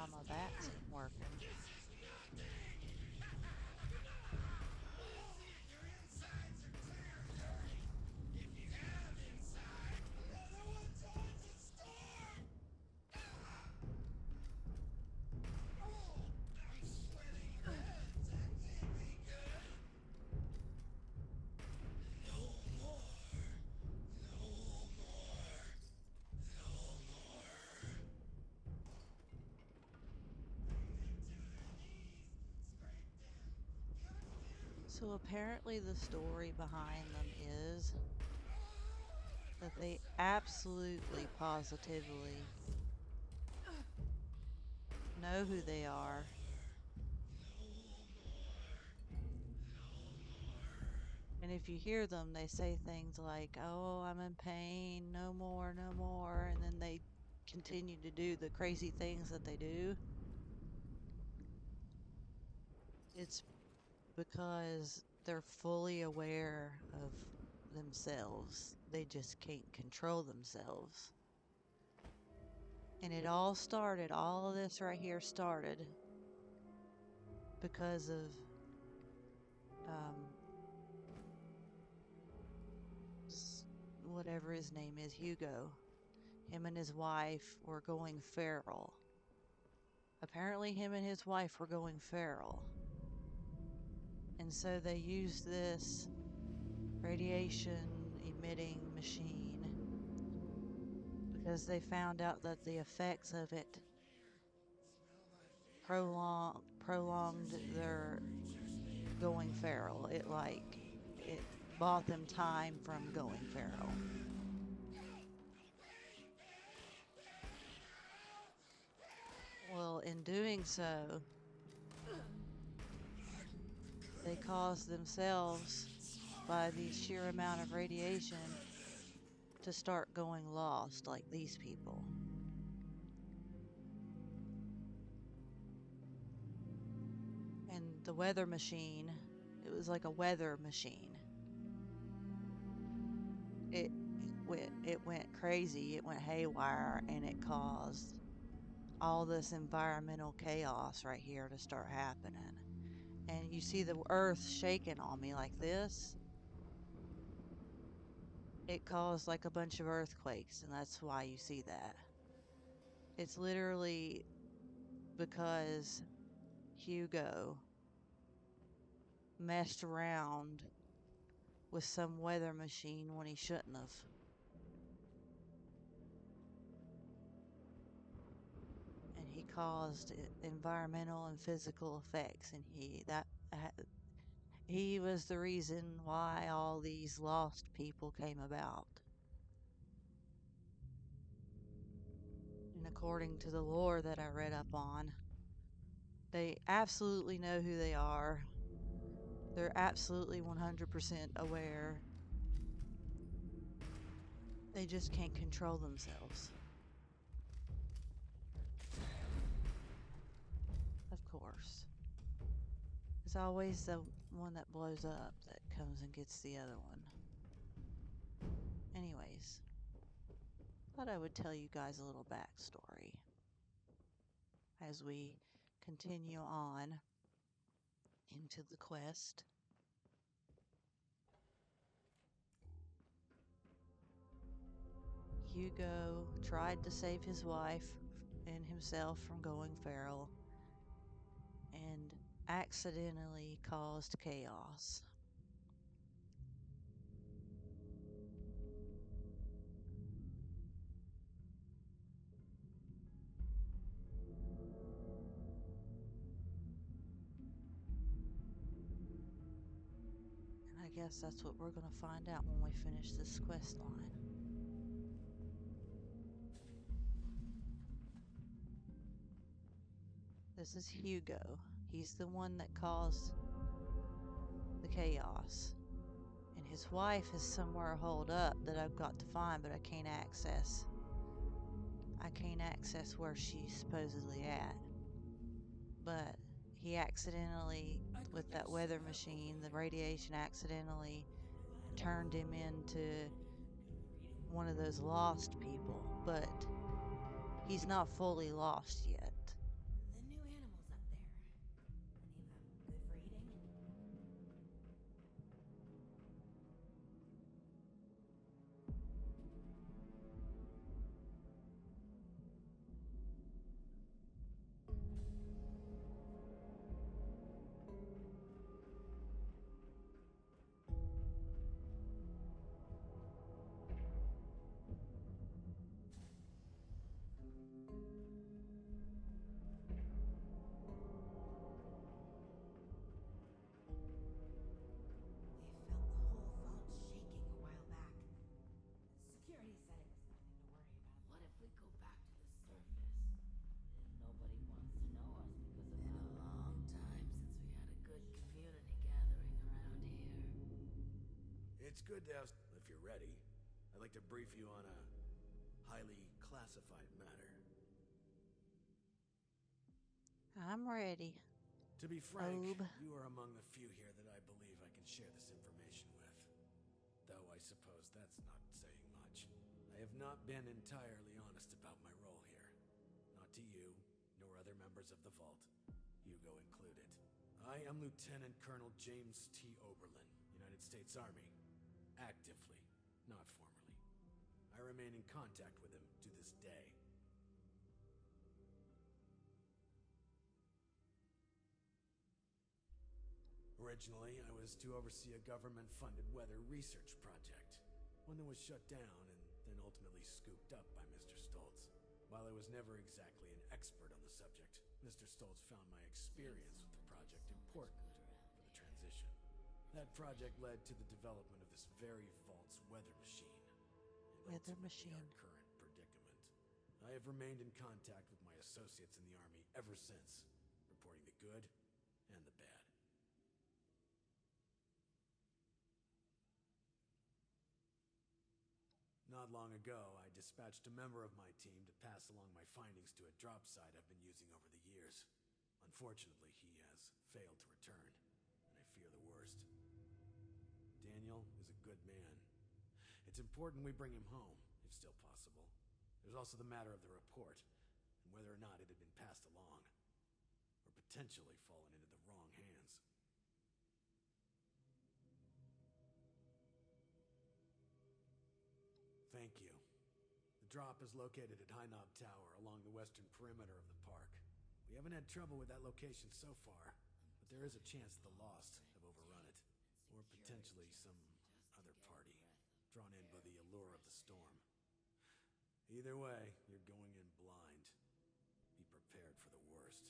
why my bats ain't working. So apparently the story behind them is that they absolutely positively know who they are. And if you hear them, they say things like, "Oh, I'm in pain, no more, no more." And then they continue to do the crazy things that they do. It's because they're fully aware of themselves. They just can't control themselves. And it all started, all of this right here started because of um, whatever his name is, Hugo. Him and his wife were going feral. Apparently, him and his wife were going feral. And so they used this radiation emitting machine because they found out that the effects of it prolonged their going feral. It bought them time from going feral. Well, in doing so, they caused themselves, by the sheer amount of radiation, to start going lost like these people. And the weather machine, it was like a weather machine. It went crazy, it went haywire, and it caused all this environmental chaos right here to start happening. And you see the earth shaking on me like this. It caused like a bunch of earthquakes, and that's why you see that. It's literally because Hugo messed around with some weather machine when he shouldn't have. And he caused environmental and physical effects, and he was the reason why all these lost people came about. And according to the lore that I read up on, they absolutely know who they are. They're absolutely 100% aware. They just can't control themselves. Of course. It's always the one that blows up that comes and gets the other one. Anyways, thought I would tell you guys a little backstory as we continue on into the quest. Hugo tried to save his wife and himself from going feral and accidentally caused chaos. And I guess that's what we're going to find out when we finish this quest line. This is Hugo. He's the one that caused the chaos. And his wife is somewhere holed up that I've got to find, but I can't access. I can't access where she's supposedly at. But he accidentally, with that weather machine, the radiation accidentally turned him into one of those lost people. But he's not fully lost yet. It's good to have... If you're ready, I'd like to brief you on a highly classified matter. I'm ready. To be frank, Obe. you are among the few here that I believe I can share this information with. Though I suppose that's not saying much. I have not been entirely honest about my role here. Not to you, nor other members of the Vault, Hugo included. I am Lieutenant Colonel James T. Oberlin, United States Army. Actively, not formally. I remain in contact with him to this day. Originally, I was to oversee a government-funded weather research project. One that was shut down and then ultimately scooped up by Mr. Stolz. While I was never exactly an expert on the subject, Mr. Stolz found my experience with the project important for the transition. That project led to the development of this very Vault's weather machine. And ultimately our current predicament. I have remained in contact with my associates in the Army ever since, reporting the good and the bad. Not long ago, I dispatched a member of my team to pass along my findings to a drop site I've been using over the years. Unfortunately, he has failed to return, and I fear the worst. Daniel is a good man. It's important we bring him home, if still possible. There's also the matter of the report, and whether or not it had been passed along, or potentially fallen into the wrong hands. Thank you. The drop is located at High Knob Tower along the western perimeter of the park. We haven't had trouble with that location so far, but there is a chance the Lost have overrun it. Or potentially some other party, drawn in by the allure of the storm. Either way, you're going in blind. Be prepared for the worst.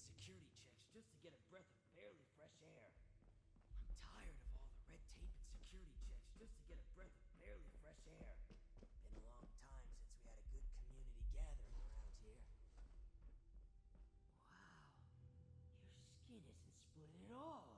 Security checks just to get a breath of barely fresh air. I'm tired of all the red tape and security checks just to get a breath of barely fresh air. Been a long time since we had a good community gathering around here. Wow, your skin isn't split at all.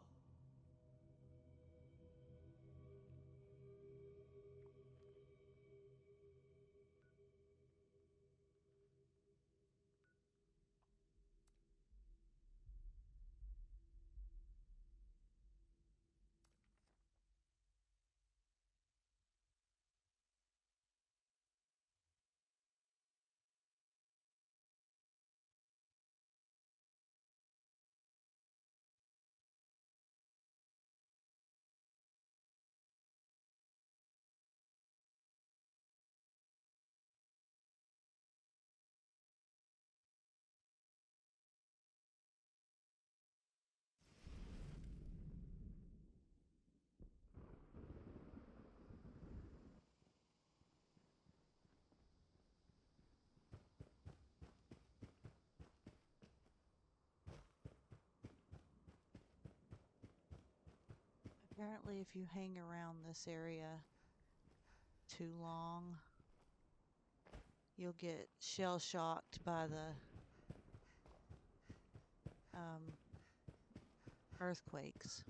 Apparently, if you hang around this area too long, you'll get shell-shocked by the earthquakes.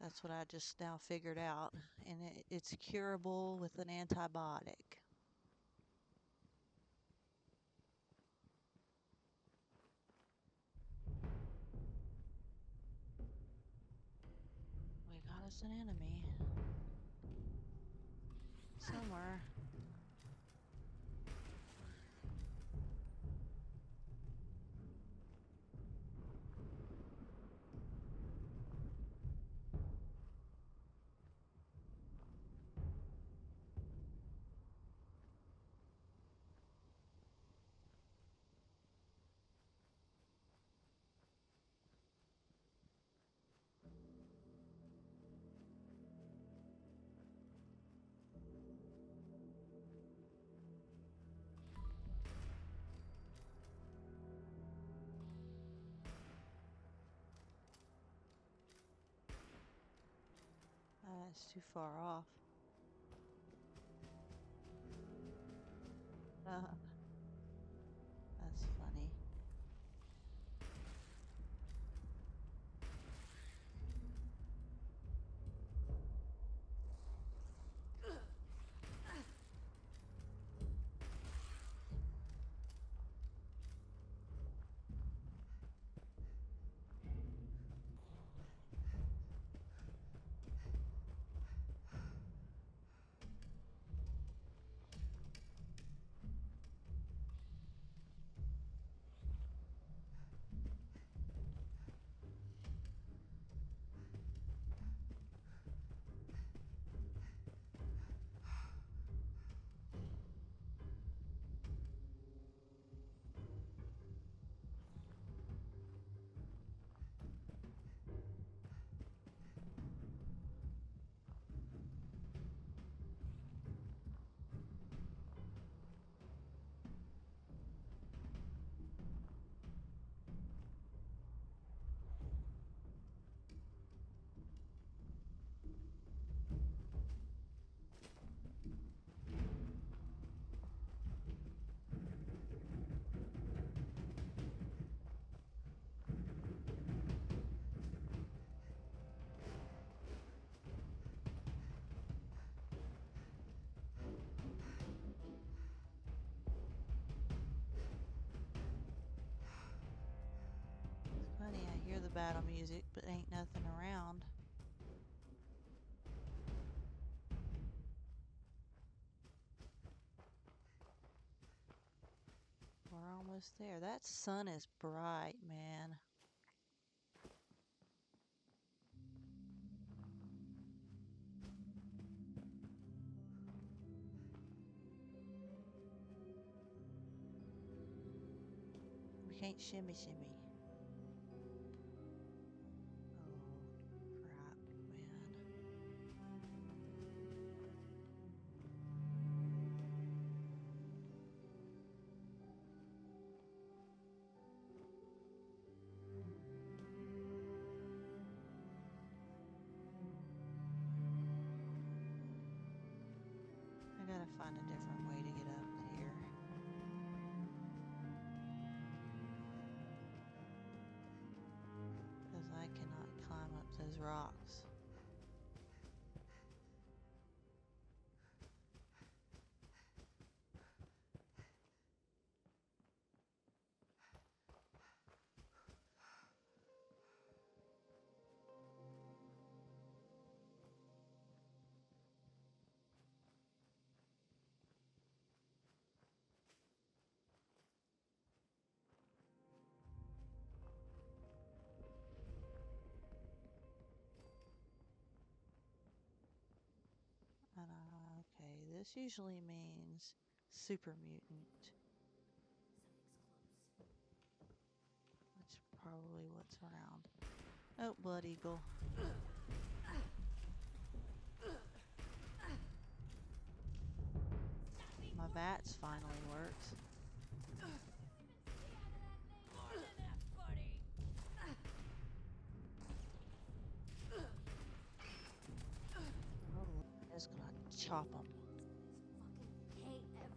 That's what I just now figured out, and it's curable with an antibiotic. We got us an enemy. Somewhere. That's too far off. That's funny. It's funny, I hear the battle music, but ain't nothing around. We're almost there. That sun is bright, man. We can't shimmy shimmy. Oh, crap, man. I gotta find a different way to get up here. Because I cannot climb up those rocks. Okay, this usually means super mutant, which is probably what's around. Oh, blood eagle. My VATS finally works. Oh, it's gonna chop them. Fucking hate everything.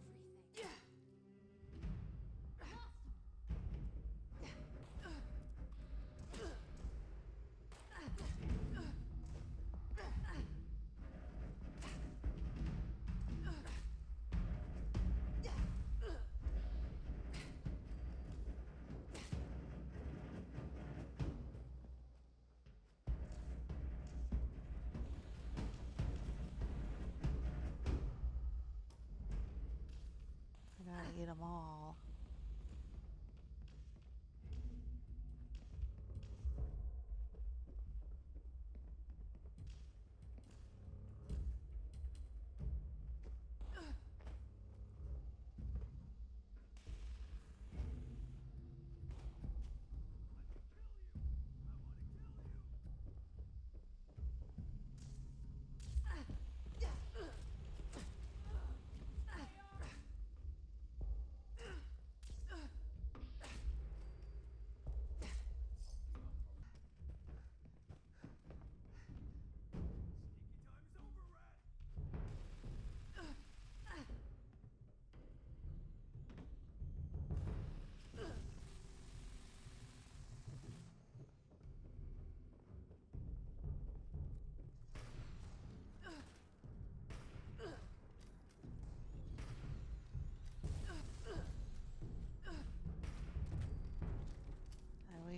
I gotta get them all.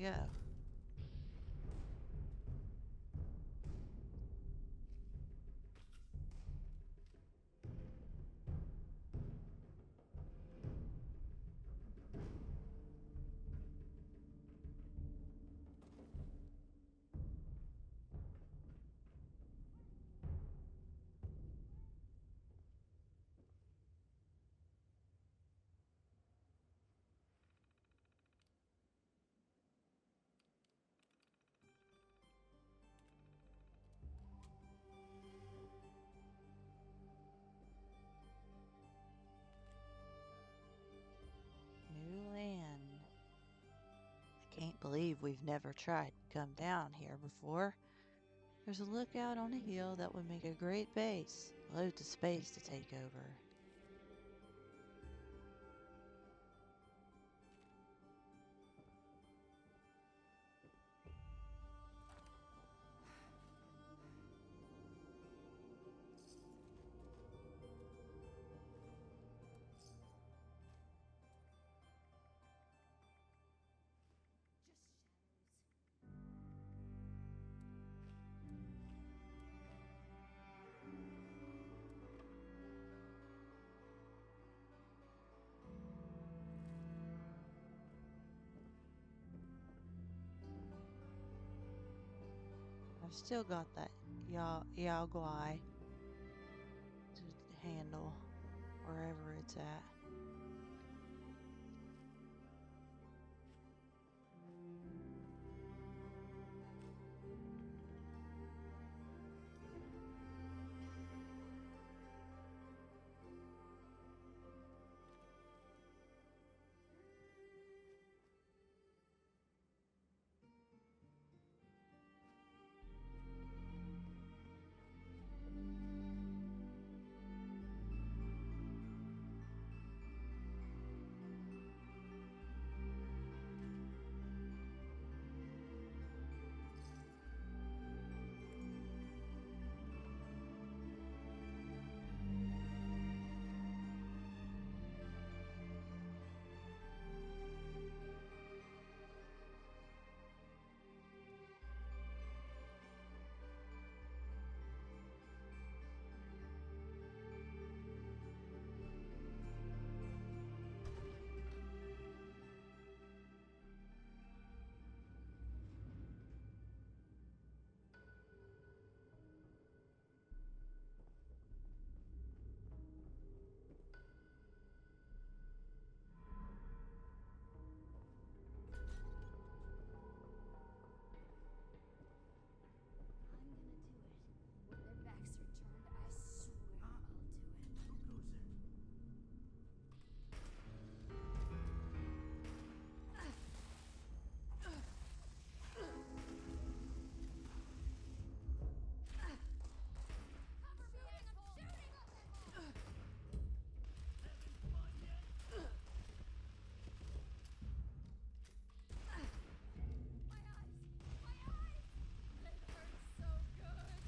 go. New land. I can't believe we've never tried to come down here before. There's a lookout on a hill that would make a great base. Loads of space to take over. Just shadows. I've still got that Yao Guai to handle wherever it's at. I'm gonna do it. When their backs are turned, I swear I'll do it. Who goes in? Cover me, I'm shooting! Having fun yet? My eyes! My eyes! It hurts so good!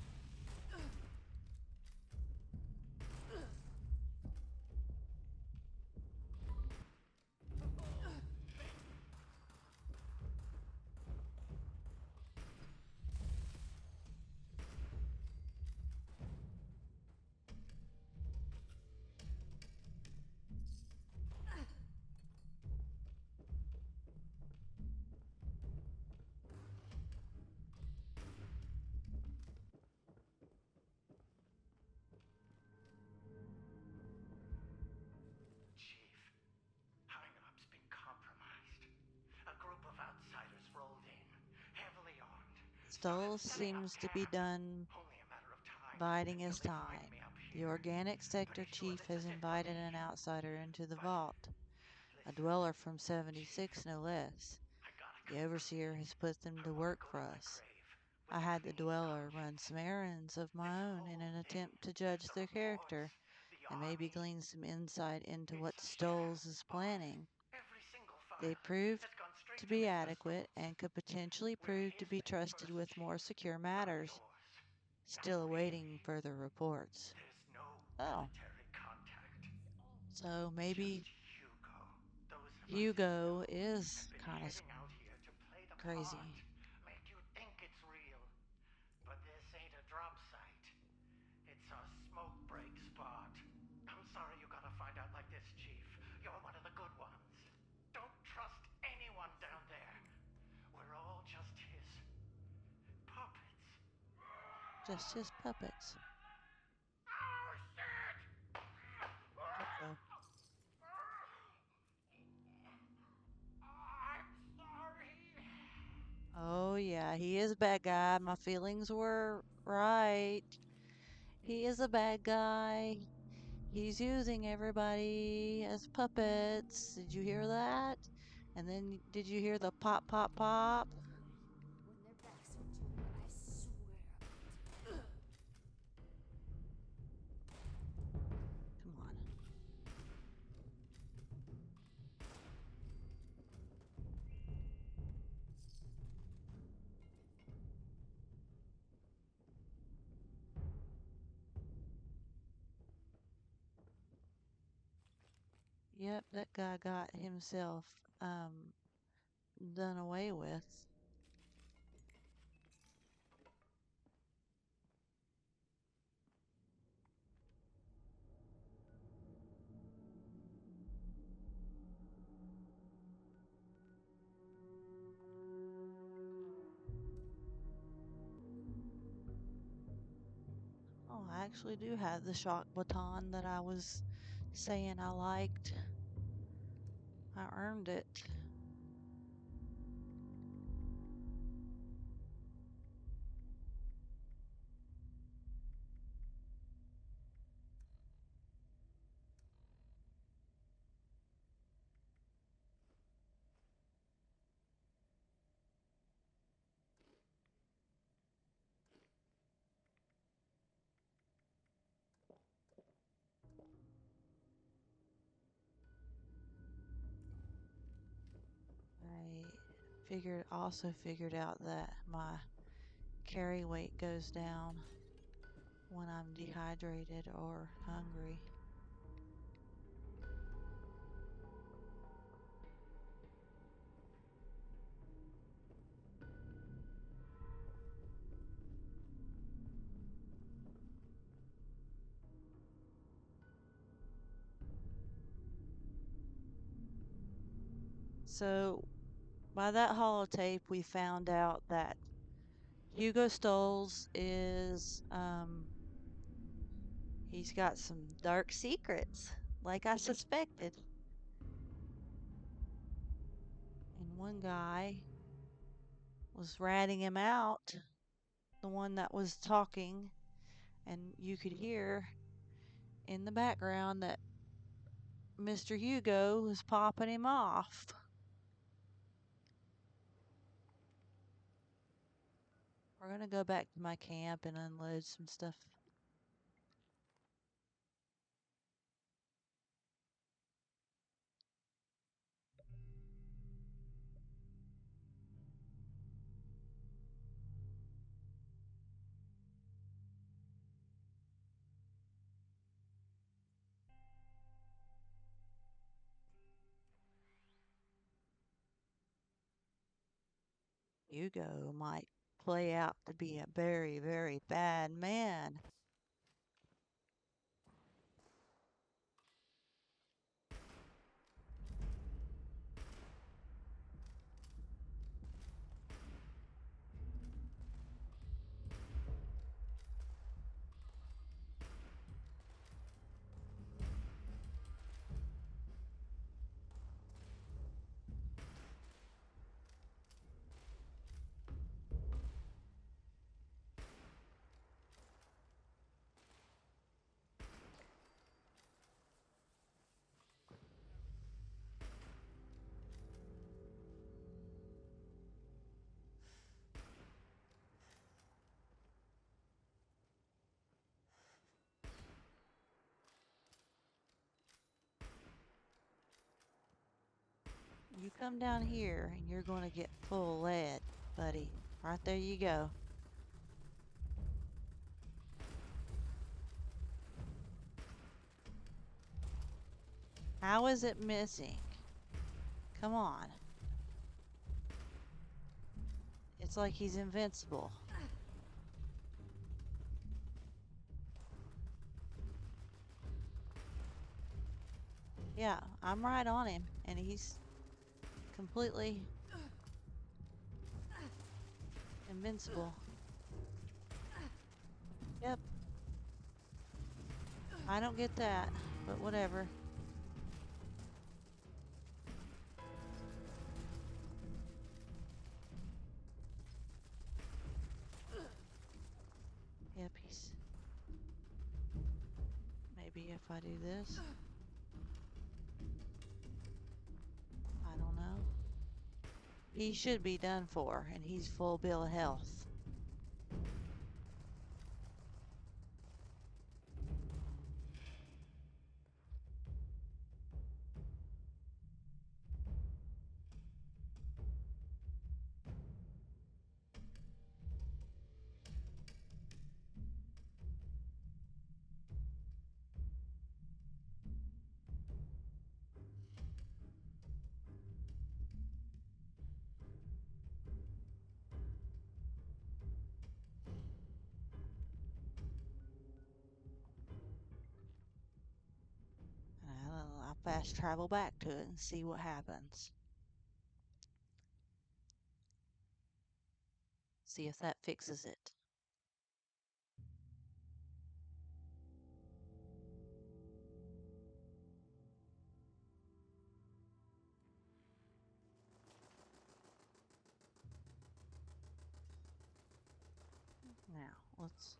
Chief, High-Up's been compromised. A group of outsiders rolled in, heavily armed. Started Stolz setting up seems to be camp. done Only a matter of time biding his until they find time. me up The here. organic sector Pretty sure chief this has is it for invited an me. outsider into the But vault, a listen, dweller from Chief, 76 no less. I gotta The go. overseer has put them I to wanna work go for to my us. grave with I a had the clean dweller run conscience. some errands of my This own in whole an thing, attempt to judge the their character reports, the and maybe army, glean some insight into what it's a sham, Stolz is boss. planning. Every single They file proved has gone straight to to be Mr. adequate Stolz. and could potentially We're prove to his be thing trusted first, with more Chief. secure Not matters. yours. Not Still awaiting really. further reports. There's no Oh, military contact. so maybe Just Hugo. Those of us who Hugo know is have been kind of heading out here to play the Crazy. make you think it's real. But this ain't a drop site. It's a smoke break spot. I'm sorry you gotta find out like this, Chief. You're one of the good ones. Don't trust anyone down there. We're all just his puppets. Just his puppets. Oh, shit! Uh-oh. I'm sorry. Oh, yeah, he is a bad guy. My feelings were right. He is a bad guy. He's using everybody as puppets. Did you hear that? And then did you hear the pop, pop, pop? When their backs are turned, I swear I'll do it. Come on. Yep, that guy got himself done away with. Oh, I actually do have the shock baton that I was saying I liked. I earned it. Also figured out that my carry weight goes down when I'm dehydrated or hungry. So by that holotape, we found out that Hugo Stolz is, he's got some dark secrets, like I suspected. And one guy was ratting him out, the one that was talking, and you could hear in the background that Mr. Hugo was popping him off. We're gonna go back to my camp and unload some stuff. Hugo might play out to be a very, very bad man. You come down here and you're going to get full lead, buddy. Right there you go. How is it missing? Come on. It's like he's invincible. Yeah, I'm right on him, and he's completely invincible. Yep. I don't get that, but whatever. Yep, he's... Maybe if I do this... I don't know. He should be done for, and he's full bill of health. And I'll fast travel back to it and see what happens. See if that fixes it. Now, let's...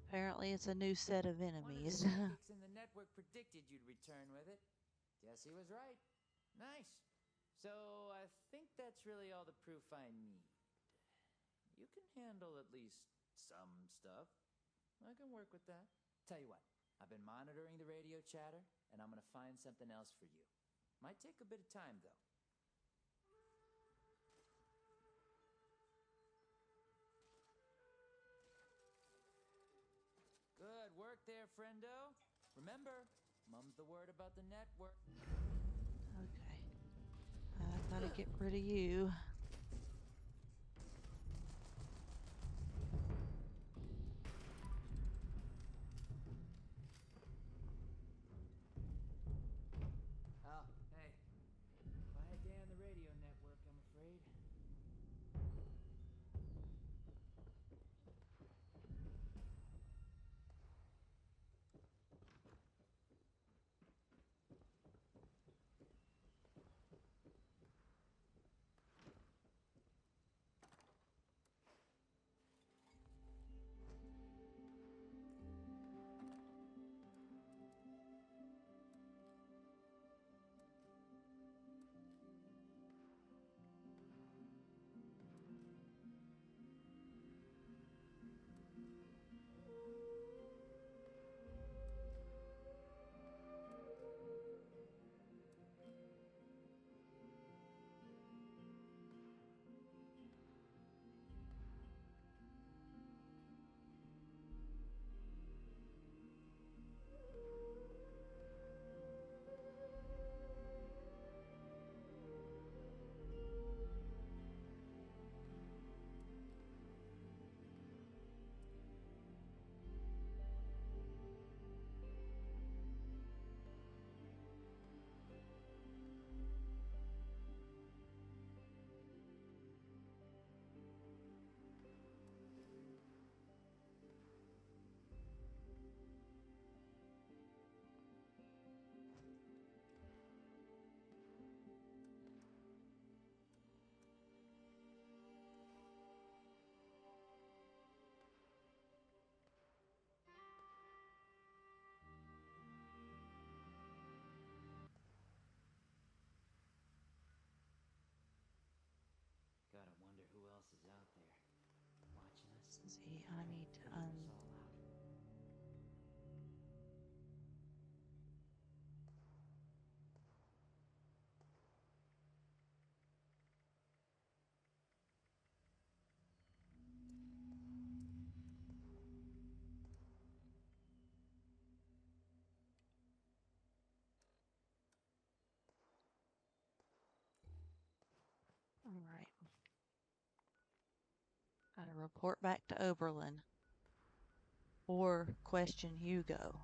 Apparently it's a new set of One of the enemies. psychics in the network predicted you'd return with it. Guess he was right. Nice. So I think that's really all the proof I need. You can handle at least some stuff. I can work with that. Tell you what, I've been monitoring the radio chatter, and I'm gonna find something else for you. Might take a bit of time, though. Good work there, friendo. Remember, mum's the word about the network. Okay. I gotta get rid of you. Oh, hey. Quiet day on the radio network, I'm afraid. Gotta wonder who else is out there watching us. See, I need to Figure us all out. report back to Oberlin or question Hugo.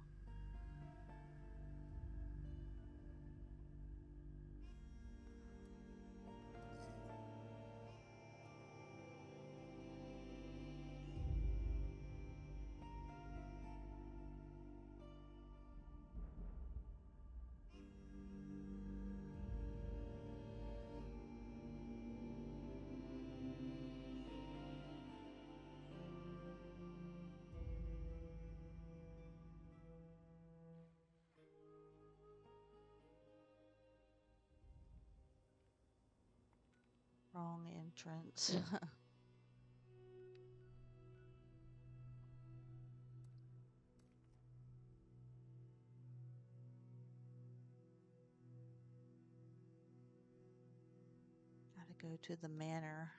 Wrong entrance. Gotta go to the manor.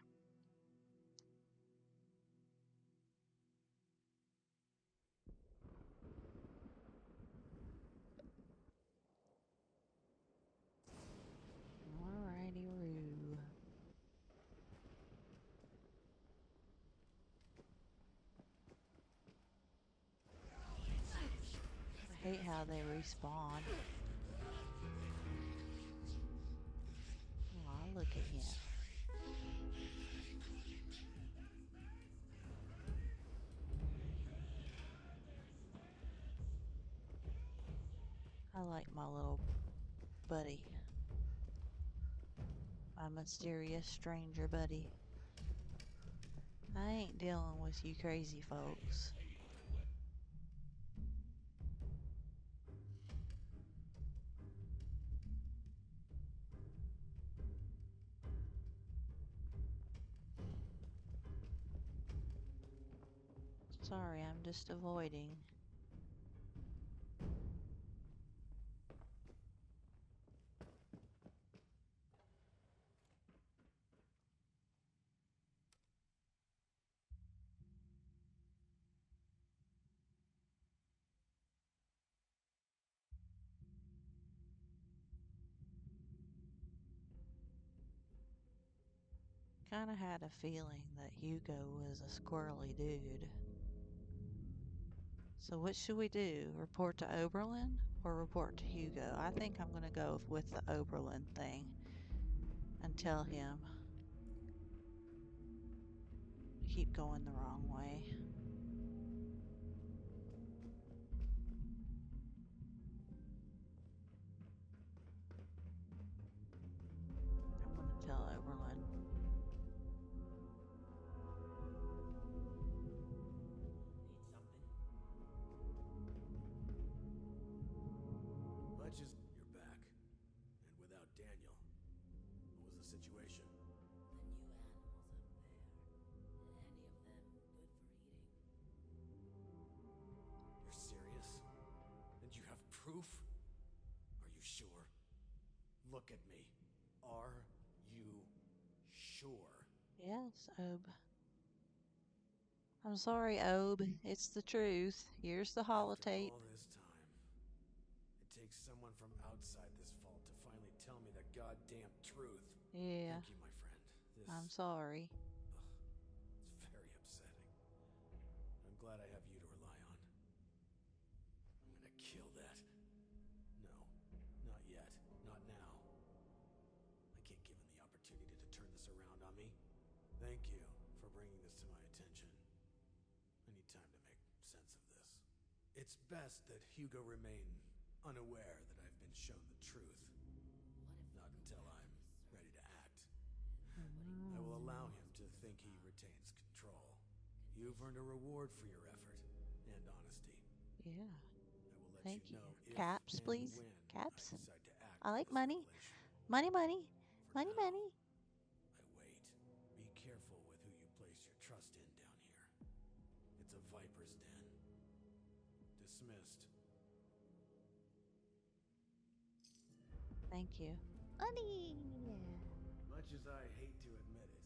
Alrighty-roo. I hate how they respawn. Aw, look at him. I like my little buddy. My mysterious stranger buddy. I ain't dealing with you crazy folks. Sorry, I'm just avoiding. Kinda had a feeling that Hugo was a squirrely dude. So what should we do? Report to Oberlin or report to Hugo? I think I'm gonna go with the Oberlin thing and tell him we keep going the wrong way. I'm gonna tell Oberlin. Need something? Let's just... You're back. And without Daniel. What was the situation? The new animals up there. Any of them good for eating? You're serious? And you have proof? Are you sure? Look at me. Are you sure? Yes, Ob. I'm sorry, Ob. It's the truth. Here's the After holotape. all this time, it takes someone from outside this vault to finally tell me the goddamn truth. Yeah, Thank you, my friend. This... I'm sorry. It's very upsetting. I'm glad I have you to rely on. I'm gonna kill that. No, not yet. Not now. I can't give him the opportunity to turn this around on me. Thank you for bringing this to my attention. I need time to make sense of this. It's best that Hugo remain unaware that I've been shown the truth. Not until I'm ready to act. I will allow him to think he retains control. You've earned a reward for your effort and honesty. Yeah, I will let thank you you. know if Caps, and please. when Caps. I decide to act I on like this money. revelation. Money, money. For Money, now, money. I wait. Be careful with who you place your trust in down here. It's a viper's den. Dismissed. Thank you. Money. Much as I hate to admit it,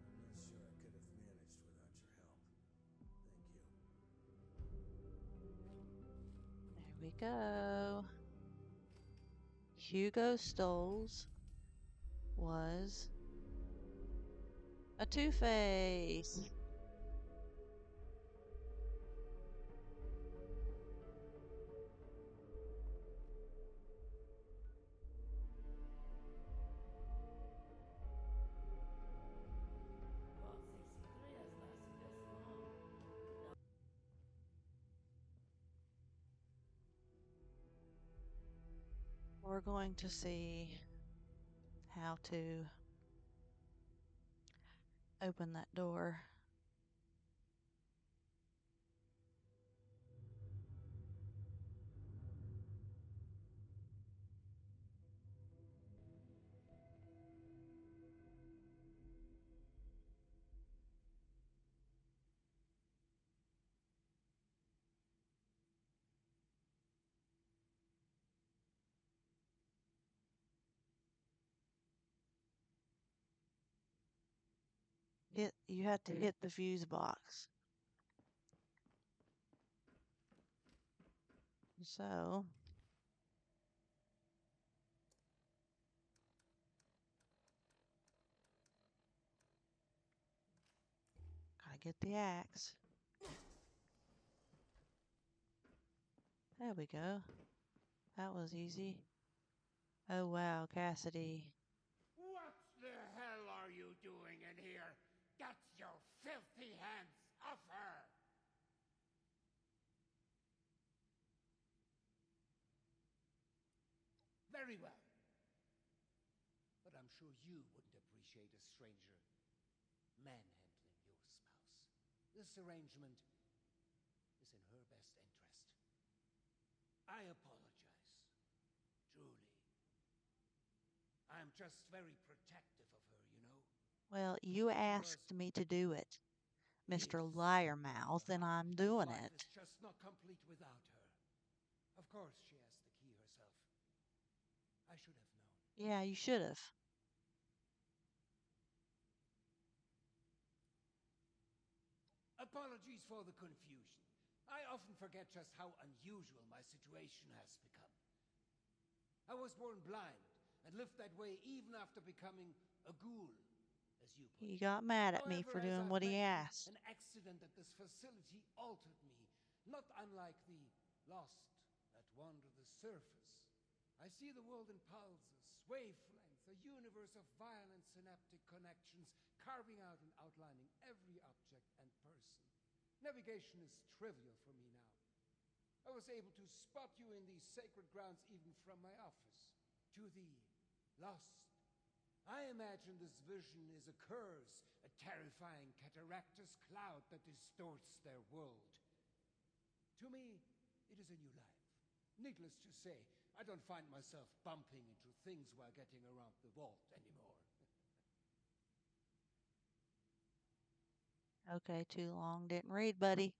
I'm not sure I could have managed without your help. Thank you. There we go. Hugo Stolz was a Two-Face. We're going to see how to open that door. You have to hit the fuse box. So gotta get the axe. There we go. That was easy. Oh wow, Cassidy. What the hell are you doing in here? Get your filthy hands off her! Very well. But I'm sure you wouldn't appreciate a stranger manhandling your spouse. This arrangement is in her best interest. I apologize. Truly. I'm just very protective of her, you know? Well, you asked me to do it, Mr. Liarmouth, and I'm doing Life it. is just not complete without her. Of course, she has the key herself. I should have known. Yeah, you should have. Apologies for the confusion. I often forget just how unusual my situation has become. I was born blind and lived that way even after becoming a ghoul, as you put He it. got mad at me However, for as doing I've what he mentioned, asked. an accident at this facility altered me, not unlike the lost that wander the surface. I see the world in pulses, wavelengths, a universe of violent synaptic connections, carving out and outlining every object and person. Navigation is trivial for me now. I was able to spot you in these sacred grounds even from my office. To the lost, I imagine this vision is a curse, a terrifying cataractous cloud that distorts their world. To me, it is a new life. Needless to say, I don't find myself bumping into things while getting around the vault anymore. Okay, too long. Didn't read, buddy.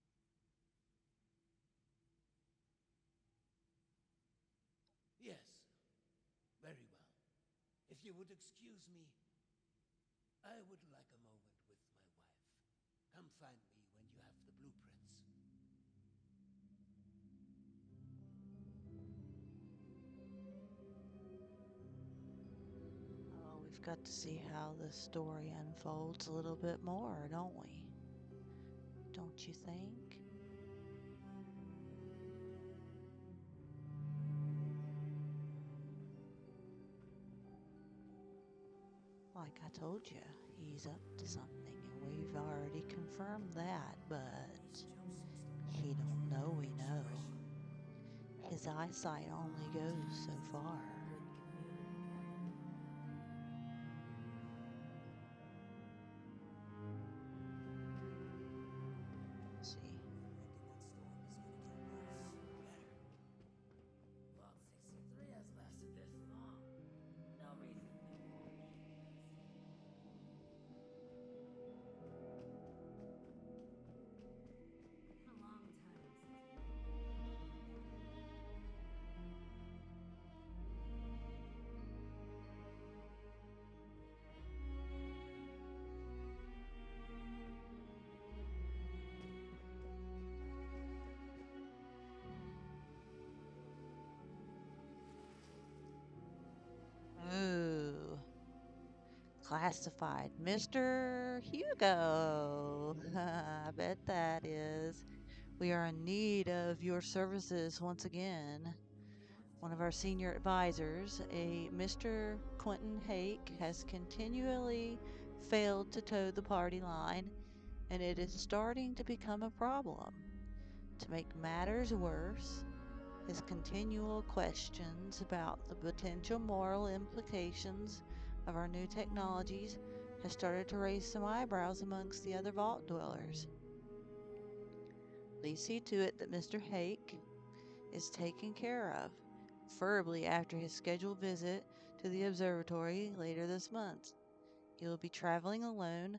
Yes, very well. If you would excuse me, I would like a moment with my wife. Come find me when you have the blueprints. Oh, we've got to see how the story unfolds a little bit more, don't we? Don't you think? Like I told you, he's up to something, and we've already confirmed that, but he don't know we know. His eyesight only goes so far. Let's see. Vault 63 has lasted this long. No reason to think it won't. It's been a long time since we Ooh. Classified. Mr. Hugo. I bet that is. We are in need of your services once again. One of our senior advisors, a Mr. Quentin Hake, has continually failed to toe the party line, and it is starting to become a problem. To make matters worse, His continual questions about the potential moral implications of our new technologies has started to raise some eyebrows amongst the other vault dwellers. Please see to it that Mr. Hake is taken care of, preferably after his scheduled visit to the observatory later this month. He will be traveling alone,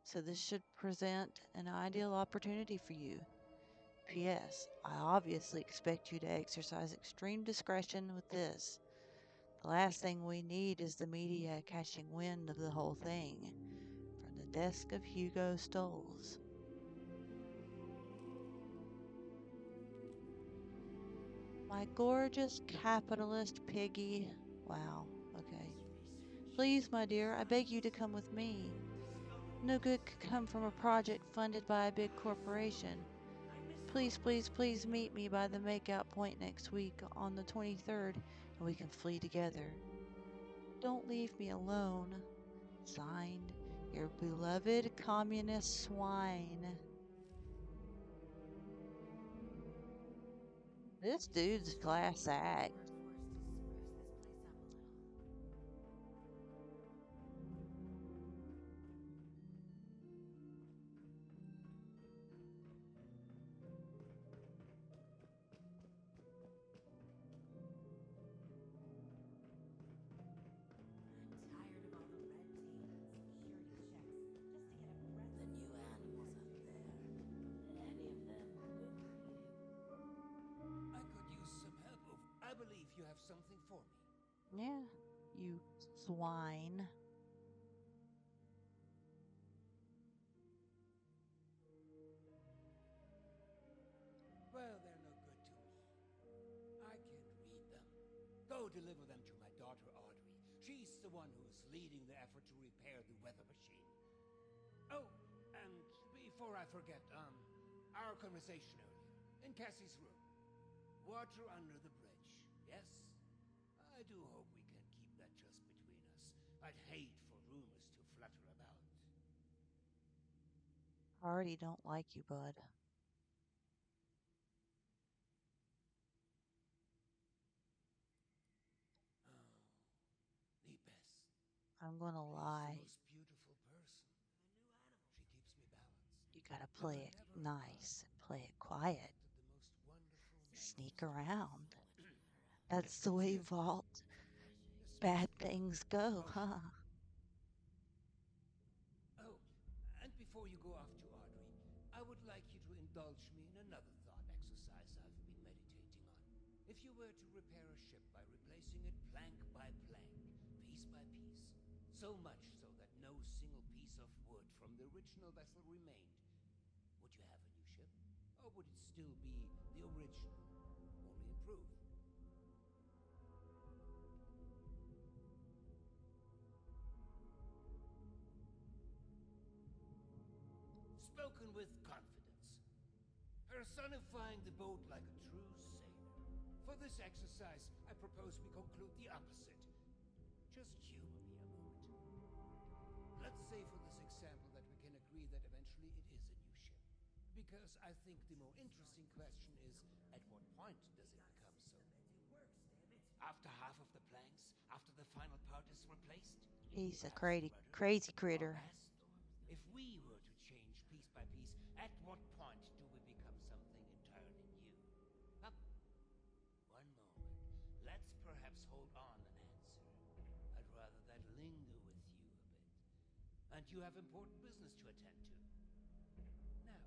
so this should present an ideal opportunity for you. P.S. I obviously expect you to exercise extreme discretion with this. The last thing we need is the media catching wind of the whole thing. From the desk of Hugo Stolz. My gorgeous capitalist piggy. Wow, okay. Please, my dear, I beg you to come with me. No good could come from a project funded by a big corporation. Please, please, please meet me by the makeout point next week on the 23rd, and we can flee together. Don't leave me alone. Signed, your beloved communist swine. This dude's class act. The new animals up there. Any of them good for you? I could use some help. I believe you have something for me. Yeah, you swine. Well, they're no good to me. I can't read them. Go deliver them to my daughter Audrey. She's the one who is leading the effort to repair the weather machine. Oh, and before I forget, our conversation earlier, in Cassie's room. Water under the bridge, yes? I do hope we can keep that just between us. I'd hate for rumors to flutter about. I already don't like you, bud. Oh, the best. I'm gonna She's the lie. most beautiful person. She keeps me balanced. You gotta And play it whenever nice and play it quiet. the most wonderful Sneak memories. around. That's the way vault bad things go, huh? Oh, and before you go off to Audrey, I would like you to indulge me in another thought exercise I've been meditating on. If you were to repair a ship by replacing it plank by plank, piece by piece, so much so that no single piece of wood from the original vessel remained, would you have a new ship? Or would it still be the original, only improved? Spoken with confidence, personifying the boat like a true sailor. For this exercise, I propose we conclude the opposite. Just humor me a moment. Let's say for this example that we can agree that eventually it is a new ship. Because I think the more interesting question is, at what point does it become so? After half of the planks? After the final part is replaced? He's a Perhaps the crazy, rudder? crazy Or critter. less? If we were to change piece by piece, at what point do we become something entirely new? Up. One moment. Let's perhaps hold on an answer. I'd rather that linger with you a bit. And you have important business to attend to. Now,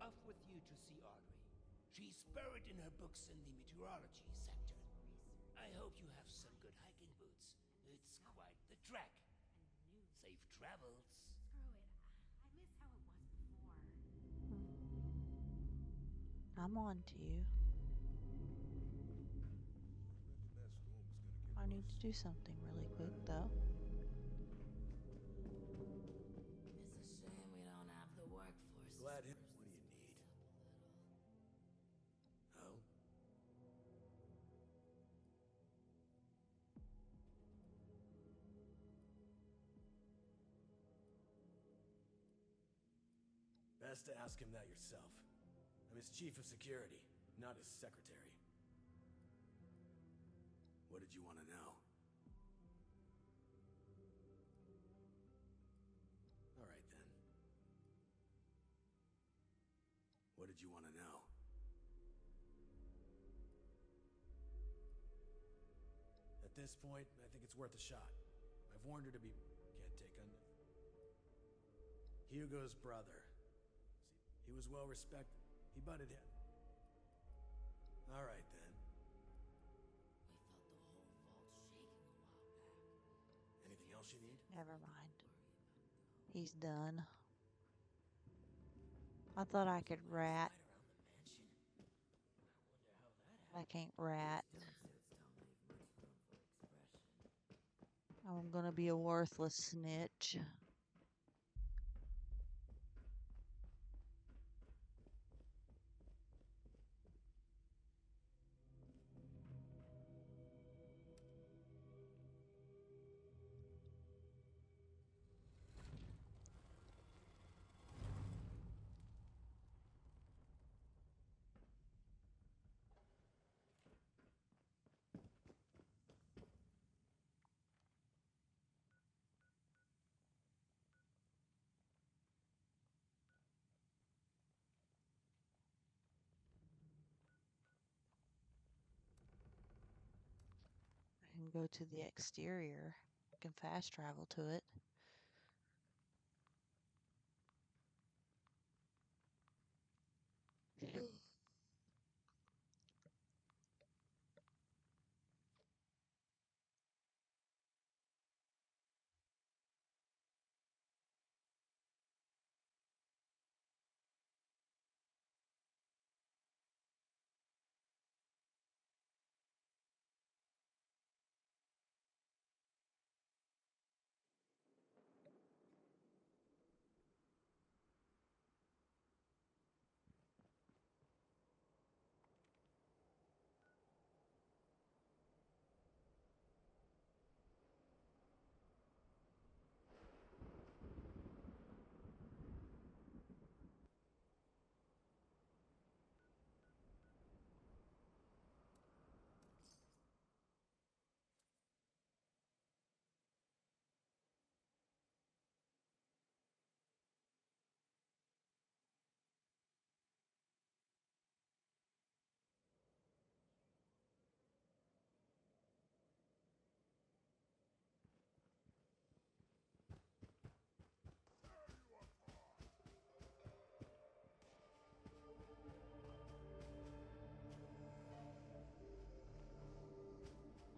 off with you to see Audrey. She's buried in her books in the meteorology sector. I hope you have some good hiking boots. It's quite the trek. Safe travels. Screw it. I miss how it was before. I'm on to you. I need to do something really quick, though. It's a shame we don't have the workforce. Glad him. What do you need? Oh? Best to ask him that yourself. I'm his chief of security, not his secretary. What did you want to know? All right, then. What did you want to know? At this point, I think it's worth a shot. I've warned her to be... Can't take on... Hugo's brother. See, he was well respected. He butted in. All right, then. We felt the whole vault shaking a while back. Anything else you need? Never mind. He's done. I thought I could rat. I can't rat. I'm gonna be a worthless snitch. I can go to the exterior. I can fast travel to it.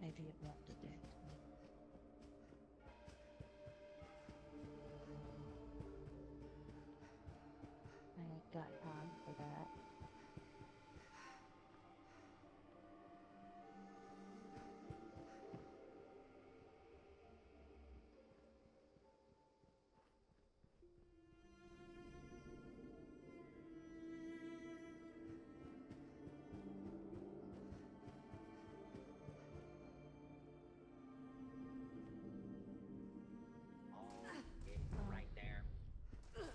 Maybe it won't detect me. I ain't got time for that. Right there. Kill.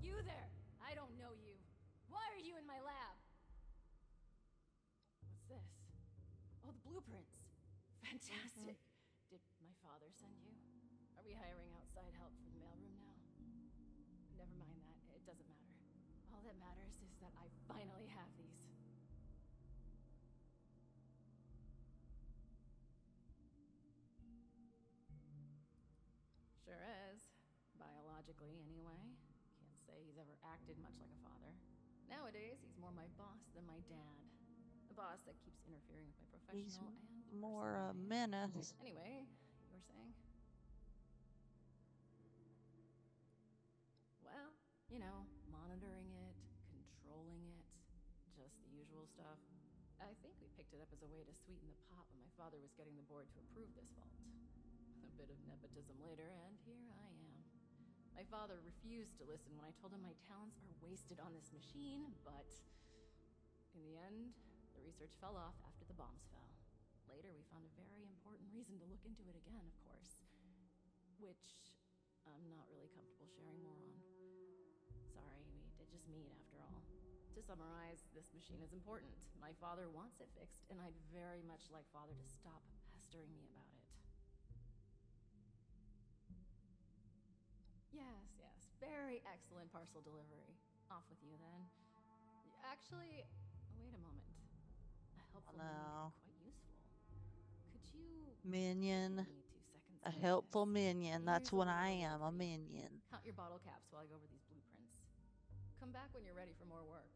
You there! I don't know you. Why are you in my lab? What's this? Oh, the blueprints. Fantastic. Did my father send you? Are we hiring outside help for the mailroom now? Never mind that. It doesn't matter. All that matters is that I finally have these. Sure is. Biologically, anyway. Can't say he's ever acted much like a father. Nowadays, he's more my boss than my dad. A boss that keeps interfering with my He's professional and more a personal life. menace. Anyway, you were saying? Well, you know, monitoring it, controlling it, just the usual stuff. I think we picked it up as a way to sweeten the pot when my father was getting the board to approve this vault. A bit of nepotism later, and here I am. My father refused to listen when I told him my talents are wasted on this machine, but in the end, the research fell off after the bombs fell. Later, we found a very important reason to look into it again, of course, which I'm not really comfortable sharing more on. Sorry, we did just meet after all. To summarize, this machine is important. My father wants it fixed, and I'd very much like father to stop pestering me about it. Yes, very excellent parcel delivery. Off with you then. Actually, wait a moment. A helpful minion could be quite useful. Could you Minion. give me 2 seconds A to do helpful this? minion. That's Here's a what little I reward am, a for you. minion. Count your bottle caps while I go over these blueprints. Come back when you're ready for more work.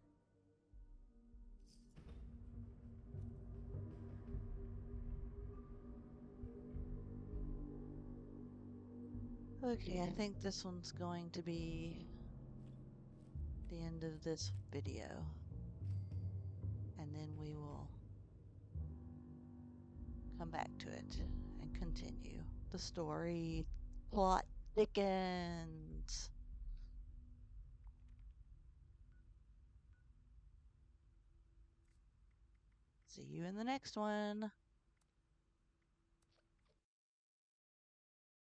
Okay, I think this one's going to be the end of this video. And then we will come back to it and continue. The story plot thickens. See you in the next one.